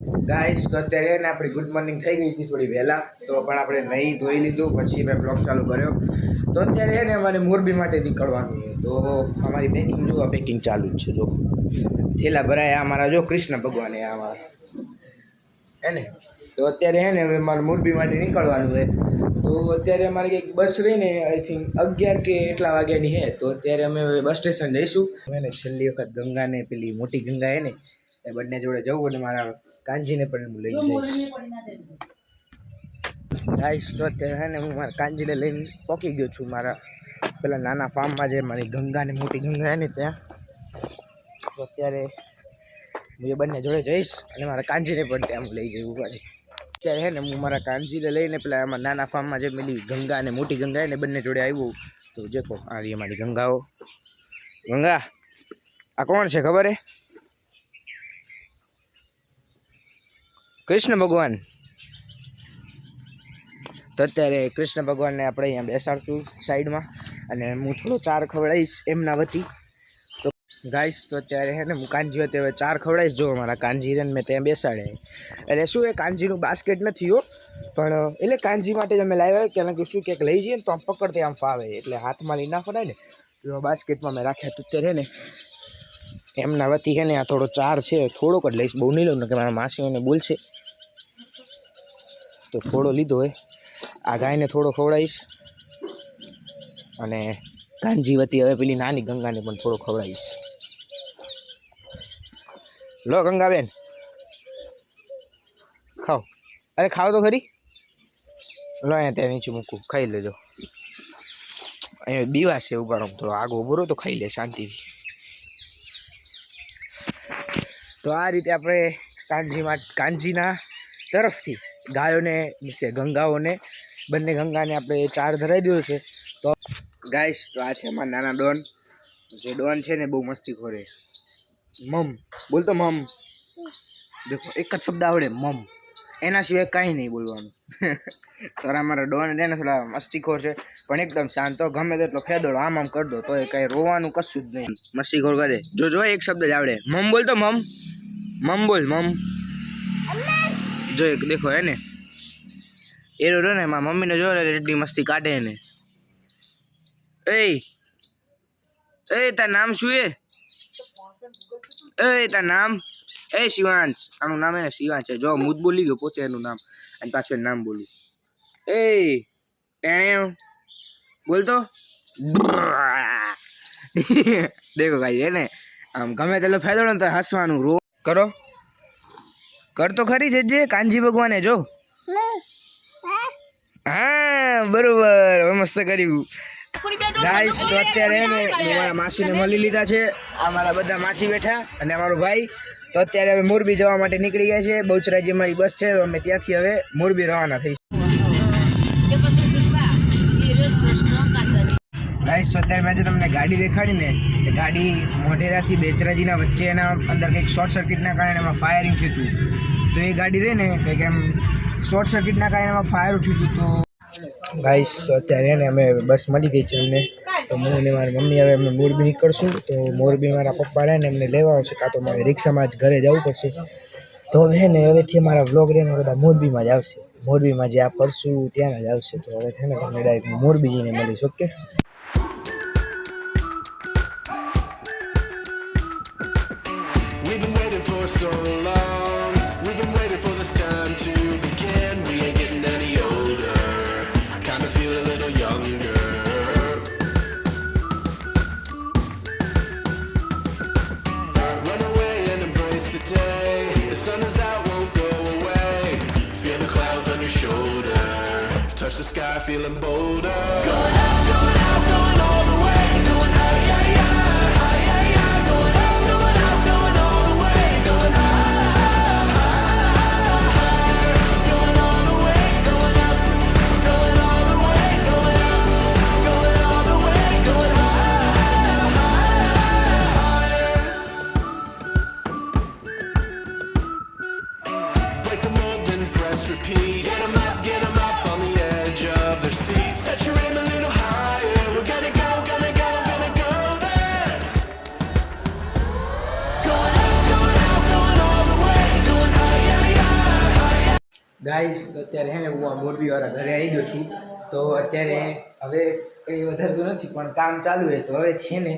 Guys તો અત્યારે ને આપણી ગુડ મોર્નિંગ થઈ ગઈ હતી થોડી વહેલા, તો પણ આપણે નહીં ધોઈ લીધું, પછી મેં બ્લોગ ચાલુ કર્યો. તો અત્યારે ને અમારે મોરબી માટે નીકળવાનું છે, તો અમારી પેકિંગ જો પેકિંગ ચાલુ જ છે. જો થેલા ભરાયા અમારા, જો કૃષ્ણ ભગવાન એ અમારા હે ને. તો અત્યારે હે ને હવે મારે મોરબી માટે નીકળવાનું છે. તો અત્યારે અમારી કંઈક બસ રહીને આઈ થિંક 11 કે એટલા વાગ્યાની છે. તો અત્યારે અમે બસ સ્ટેશન જઈશું. એને છેલ્લી વખત ગંગાને પેલી મોટી ગંગા હે ને એ બંને જોડે જવું, અને મારા કાંજીને પણ હું લઈને જઈશ. ગાઈસ તો અત્યારે હે ને હું મારા કાંજીને લઈને પહોંચી ગયો છું મારા પેલા નાના ફાર્મમાં, જે મારી ગંગા ને મોટી ગંગા હે ને ત્યાં. તો અત્યારે હું એ બંને જોડે જઈશ અને મારા કાંજીને પણ ત્યાં હું લઈ જવું પાછી. અત્યારે હે ને હું મારા કાંજીને લઈને પેલા આમાં નાના ફાર્મમાં જે પેલી ગંગા અને મોટી ગંગા હે ને બંને જોડે આવ્યું. તો દેખો આ રહી અમારી ગંગાઓ. ગંગા આ કોણ છે ખબર હે? કૃષ્ણ ભગવાન. તો અત્યારે કૃષ્ણ ભગવાનને આપણે અહીંયા બેસાડશું સાઈડમાં, અને હું થોડો ચાર ખવડાવીશ એમના વતી. તો ગાઈસ તો અત્યારે હે ને હું કાંજી વતી હવે ચાર ખવડાવીશ. જો મારા કાંજીને મેં ત્યાં બેસાડે, એટલે શું એ કાંજીનું બાસ્કેટ નથી હો, પણ એટલે કાંજી માટે જ અમે લાવ્યા, કારણ કે શું ક્યાંક લઈ જઈએ ને તો આમ પકડતે આમ ફાવે, એટલે હાથમાં લઈ ના ફરાય ને, તો બાસ્કેટમાં મેં રાખ્યા. તો અત્યારે ને એમના વતી હે ને આ થોડો ચાર છે, થોડોક જ લઈશ, બહુ નહીં લઉં ને કે મારા માસીઓને બોલશે. તો થોડો લીધો હોય, આ ગાયને થોડો ખવડાવીશ, અને કાંજી વતી હવે પેલી નાની ગંગાને પણ થોડો ખવડાવીશ. લો ગંગાબેન ખાઓ. અરે ખાઓ તો ખરી. લો અહીંયા ત્યાં નીચે મૂકું, ખાઈ લેજો. અહીંયા બીવા છે, ઉભારો થોડો આગો ઉભો તો ખાઈ લે શાંતિથી. તો આ રીતે આપણે કાંજીના તરફથી ગાયોને ગંગાઓને બંને ગંગાને આપણે ચાર ધરાવી દીધો છે. તો ગાઈસ તો આ છે અમારા નાના ડોન. જે ડોન છે ને બહુ મસ્તી ખોરે. મમ બોલતો મમ. દેખો એક જ શબ્દ આવડે મમ, એના સિવાય કાંઈ નહીં બોલવાનું. તો અમારા ડોન છે ને થોડા મસ્તીખોર છે, પણ એકદમ શાંત. તો ગમે તેટલો ખેદોડો આમ આમ કરી દો તો એ કાંઈ રોવાનું કશું જ નહીં, મસ્તીખોર કરે. જો એક શબ્દ જ આવડે, મમ બોલતો મમ. મમ બોલ મમ. જો એક દેખો હે ને એરો રહ્યો ને મારા મમ્મીને જો એટલી મસ્તી કાઢે ને. એ તાર નામ શું એ તાર નામ? એ શિવાંશ. આનું નામ એને શિવાંશ છે. જો હું જ બોલી ગયો પોતે એનું નામ, અને પાછું એનું નામ બોલું. ટેણે બોલતો. દેખો ભાઈ એને આમ ગમે તેટલો ફાયદો ને તો હસવાનું રો કરો. કર તો ખરી જે કાંજી ભગવાને જો. હા બરોબર, હવે મસ્ત કર્યું. ગાઈસ તો અત્યારે ને મારા માસીને મળી લીધા છે. આ મારા બધા માસી બેઠા અને અમારો ભાઈ. તો અત્યારે અમે મોરબી જવા માટે નીકળી ગયા છે. બહુચરાજી અમારી બસ છે, તો અમે ત્યાંથી હવે મોરબી રવાના થઈશું. ગાઈસ તો અત્યારે મેં જે તમને ગાડી દેખાડી ને, એ ગાડી મોઢેરાથી બેચરાજીના વચ્ચે એના અંદર કંઈક શોર્ટ સર્કિટના કારણે એમાં ફાયરિંગ થયું હતું. તો એ ગાડી રહી ને કંઈક એમ શોર્ટ સર્કિટના કારણે એમાં ફાયર ઉઠ્યું હતું. તો ગાઈસ તો અત્યારે ને અમે બસ મળી ગઈ છે અમને. તો હું અને મારી મમ્મી હવે અમે મોરબી નીકળશું. તો મોરબી મારા પપ્પા રહે ને એમને લેવા આવશે, કાં તો મારે રિક્ષામાં જ ઘરે જવું પડશે. તો હવે ને હવેથી અમારા વ્લોગ રહીને બધા મોરબીમાં જ આવશે. મોરબીમાં જે આ ફરશું ત્યાં જ આવશે. તો હવે છે ને તમને ડાયરેક્ટ મોરબી જઈને મળીશ. Okay. We've been waiting for so long. We've been waiting for this time to begin. We ain't getting any older. I kinda feel a little younger. Run away and embrace the day. The sun is out, won't go away. Feel the clouds on your shoulder. Touch the sky, feeling bolder. Going out, going all the way. Going high, high, high, high, high, high. Going out, going all the way. Going high, high, high. Going all the way. Going up, going all the way. Going up, going all the way. Going high, high, higher. Break the mold, then press repeat. Get 'em up on the edge of their seats. Set your aim a little higher. We're gonna go there. Going out, going all the way. Going high, high, guys તો અત્યારે હે ને હું આ મોરબીવાળા ઘરે આવી ગયો છું. તો અત્યારે હવે કંઈ વધારતું નથી પણ કામ ચાલુ છે. તો હવે છે ને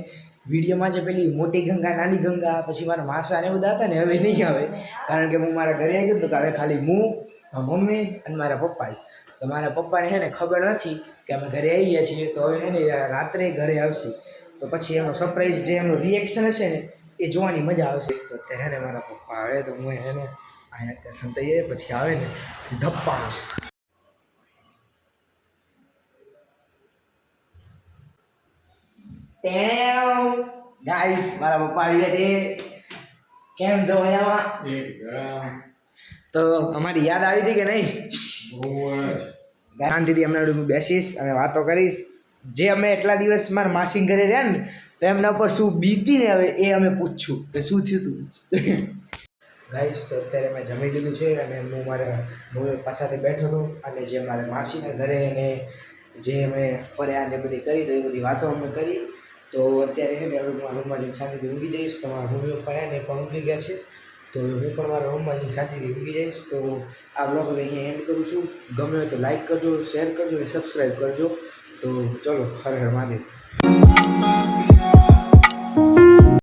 વિડીયોમાં જે પેલી મોટી ગંગા નાની ગંગા પછી મારા માસા ને બધા હતા ને હવે નહીં આવે, કારણ કે હું મારા ઘરે આવી ગયો તો હવે ખાલી હું, મારા મમ્મી અને મારા પપ્પા. તો મારા પપ્પાને હે ને ખબર નથી કે અમે ઘરે આવી ગયા છીએ. તો હવે હે ને રાત્રે ઘરે આવશે તો પછી એનો સરપ્રાઈઝ જે એમનું રિએક્શન હશે ને એ જોવાની મજા આવશે. તો અત્યારે હે ને મારા પપ્પા આવે તો હું હે ને અહીંયા અત્યારે સંતાઈએ પછી આવે ને ધપ્પા. ગાઈસ મારા પપ્પા આવી ગયા છે. કેમ છો મજામાં? તો અમારી યાદ આવી હતી કે નહીં? શાંતિથી હમણાં હું બેસીશ અને વાતો કરીશ. જે અમે એટલા દિવસ મારા માસી ઘરે રહ્યા ને તો એમના પર શું બીતી ને હવે એ અમે પૂછશું કે શું થયું હતું. ગાઈસ તો અત્યારે મેં જમી લીધું છે અને હું મારા મમ્મી પપ્પા સાથે બેઠો હતો અને જે મારા માસીના ઘરે ને જે અમે ફર્યા ને બધી કરી તો એ બધી વાતો અમે કરી. તો અત્યારે છે ને હવે હું રૂમમાં જઈને શાંતિથી ઊંઘી જઈશ. તો મારા મમ્મી પપ્પા ને પણ ઊંઘી ગયા છે તો હું પણ મારા રૂમમાં જઈને શાંતિથી ઊંઘી જઈશ. તો આ બ્લોગ હવે અહીંયા એન્ડ કરું છું. ગમે હોય તો લાઈક કરજો, શેર કરજો અને સબસ્ક્રાઈબ કરજો. તો ચલો, હર હર મહાદેવ.